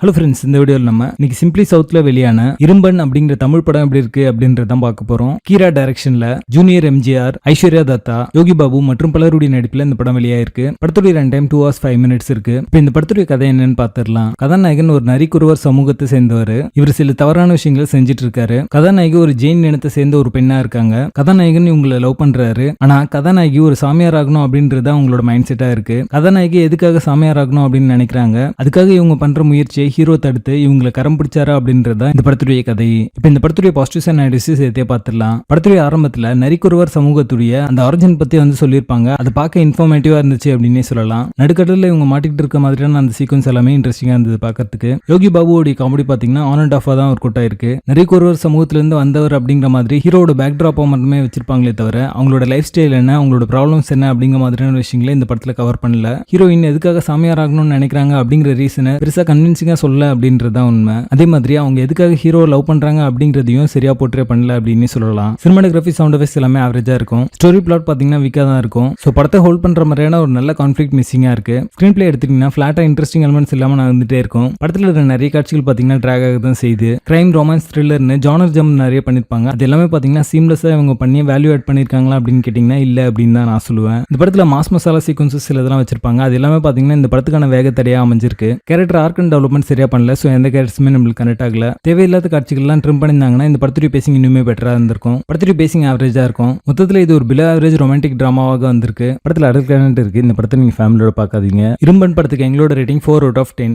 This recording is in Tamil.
ஹலோ ஃப்ரெண்ட்ஸ், இந்த வீடியோவில் நம்ம இன்னைக்கு சிம்பிளி சவுத்ல வெளியான இரும்பன் அப்படிங்கிற தமிழ் படம் எப்படி இருக்கு அப்படின்றதான் பார்க்க போறோம். கீரா டைரக்ஷன்ல ஜூனியர் எம்ஜிஆர், ஐஸ்வர்யா தத்தா, யோகி பாபு மற்றும் பலருடைய நடிப்பில் இந்த படம் வெளியாயிருக்கு. படத்துடைய ரன் டைம் 2 hours 5 minutes இருக்கு. இப்போ இந்த படத்துடைய கதை என்னன்னு பார்த்துடலாம். கதாநாயகன் ஒரு நரிக்குறவர் சமூகத்தை சேர்ந்தவர். இவர் சில தவறான விஷயங்களை செஞ்சுட்டு இருக்காரு. கதாநாயகி ஒரு ஜெயின் இனத்தை சேர்ந்த ஒரு பெண்ணா இருக்காங்க. கதாநாயகன் இவங்களை லவ் பண்றாரு. ஆனா கதாநாயகி ஒரு சாமியார் ஆகணும் அப்படின்றது அவங்களோட மைண்ட் செட்டா இருக்கு. கதாநாயகி எதுக்காக சாமியார் ஆகணும் அப்படின்னு நினைக்கிறாங்க. அதுக்காக இவங்க பண்ற முயற்சியை ஹீரோ தடுத்து இவங்களை கரம் பிடிச்சாரா அப்படின்றத இந்த படத்துடைய கதை. இப்ப இந்த படத்துடைய பாசிட்டிவ்ஸ் அண்ட் நெகட்டிவ்ஸ் சேர்த்தே பார்த்துடலாம். படத்துடைய ஆரம்பத்துல நரிக்குறவர் சமூகத்துடைய அந்த ஆரிஜின் பத்தி சொல்லியிருப்பாங்க. அது பார்க்க இன்ஃபர்மேட்டிவா இருந்துச்சு அப்படின்னே சொல்லலாம். நடுக்கடல இவங்க மாட்டிக்கிட்டு இருக்க மாதிரியான அந்த சீக்வன்ஸ் எல்லாமே இன்ட்ரெஸ்டிங்கா இருந்தது பார்க்கறதுக்கு. யோகி பாபுவோட காமெடி பாத்தீங்கன்னா ஆன் அண்ட் ஆஃபா தான் ஒர்க் அவுட் ஆயிருக்கு. நரிக்குறவர் சமூகத்துல இருந்து வந்தவர் அப்படிங்கிற மாதிரி ஹீரோட பேக் டிராப்பா மட்டுமே வச்சிருப்பாங்களே தவிர அவங்களோட லைஃப் ஸ்டைல் என்ன, அவங்களோட ப்ராப்ளம்ஸ் என்ன அப்படிங்கிற மாதிரியான விஷயங்களை இந்த படத்துல கவர் பண்ணல. ஹீரோயின் எதுக்காக சாமியார் ஆகணும்னு நினைக்கிறாங்க அப்படிங்கிற ரீசனை பெருசா கன்வின்சிங்கா சொல்ல அப்படின்றதுதான் உண்மை. அதே மாதிரி அவங்க எதுக்காக ஹீரோ லவ் பண்றாங்க அப்படிங்கிறதையும் சரியா போர்ட்ரே பண்ணல அப்படின்னு சொல்லலாம். சினிமாட்டோகிராஃபி, சவுண்ட் எஃபெக்ட்ஸ் எல்லாமே ஆவரேஜா இருக்கும். ஸ்டோரி பிளாட் பாத்தீங்கன்னா வீக்கா தான் இருக்கும். சோ படத்தை ஹோல்ட் பண்ற மாதிரியான ஒரு நல்ல கான்ஃபிளிக்ட் மிஸ்ஸிங்கா இருக்கு. ஸ்கிரீன் பிளே எடுத்துட்டீங்கன்னா ஃபிளாட்டா இன்ட்ரெஸ்டிங் எலிமெண்ட்ஸ் இல்லாம நடந்துட்டே இருக்கும். படத்துல இருக்கிற நிறைய காட்சிகள் பாத்தீங்கன்னா டிராக் ஆக தான் செய்யுது. கிரைம், ரொமான்ஸ், த்ரில்லர்னு ஜானர் ஜம்ப் நிறைய பண்ணிருப்பாங்க. அது எல்லாமே பாத்தீங்கன்னா சீம்லெஸ்ஸா இவங்க பண்ணி வேல்யூ ஆட் பண்ணிருக்காங்களா அப்படின்னு கேட்டீங்கன்னா இல்ல அப்படின்னு தான் நான் சொல்லுவேன். இந்த படத்துல மாஸ் மசாலா சீக்வன்சஸ் சில இதெல்லாம் வச்சிருப்பாங்க. அது எல்லாமே பாத்தீங்கன்னா இந்த படத்துக்கான வேகத்தடையா அமைஞ்சிருக்கு. கேரக்டர் ஆர்க் அண்ட் டெவலப்மெண்ட் சரியா பண்ணல. சோ எந்த கேரக்டர்ஸுமே நம்மளுக்கு கனெக்ட் ஆகல. தேவையில்லாத காட்சிகள்லாம் ட்ரிம் பண்ணியிருந்தாங்கன்னா இந்த படத்துடைய பேசிங் இன்னுமே பெட்டரா இருந்திருக்கும். படத்துடைய பேசிங் ஆவரேஜா இருக்கும். மொத்தத்தில் இது ஒரு பிலோ ஆவரேஜ் ரொமான்டிக் டிராமாவாக வந்திருக்கு. படத்தில் அடல் கனெக்ட் இருக்கு. இந்த படத்தை நீங்க ஃபேமிலியோட பார்க்காதீங்க. இரும்பன் படத்துக்கு எங்களோட ரேட்டிங் 4 out of 10.